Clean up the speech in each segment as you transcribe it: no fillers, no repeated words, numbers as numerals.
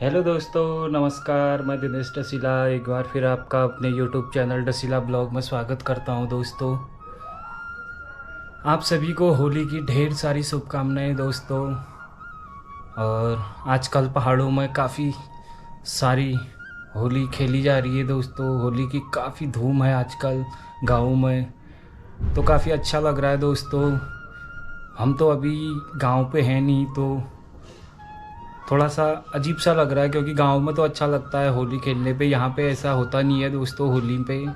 Hello दोस्तों, नमस्कार। मैं दिनेश डसीला एक बार फिर आपका अपने यूट्यूब चैनल डसीला ब्लॉग में स्वागत करता हूं। दोस्तों, आप सभी को होली की ढेर सारी शुभकामनाएं दोस्तों। और आजकल पहाड़ों में काफ़ी सारी होली खेली जा रही है दोस्तों। होली की काफ़ी धूम है आजकल गाँव में, तो काफ़ी अच्छा लग रहा है दोस्तों। हम तो अभी गांव पे हैं नहीं, तो थोड़ा सा अजीब सा लग रहा है, क्योंकि गांव में तो अच्छा लगता है होली खेलने पे। यहाँ पे ऐसा होता नहीं है दोस्तों होली पे।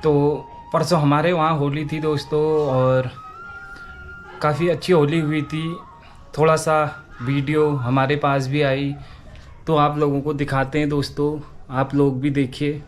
तो परसों हमारे वहाँ होली थी दोस्तों, और काफ़ी अच्छी होली हुई थी। थोड़ा सा वीडियो हमारे पास भी आई, तो आप लोगों को दिखाते हैं दोस्तों। आप लोग भी देखिए।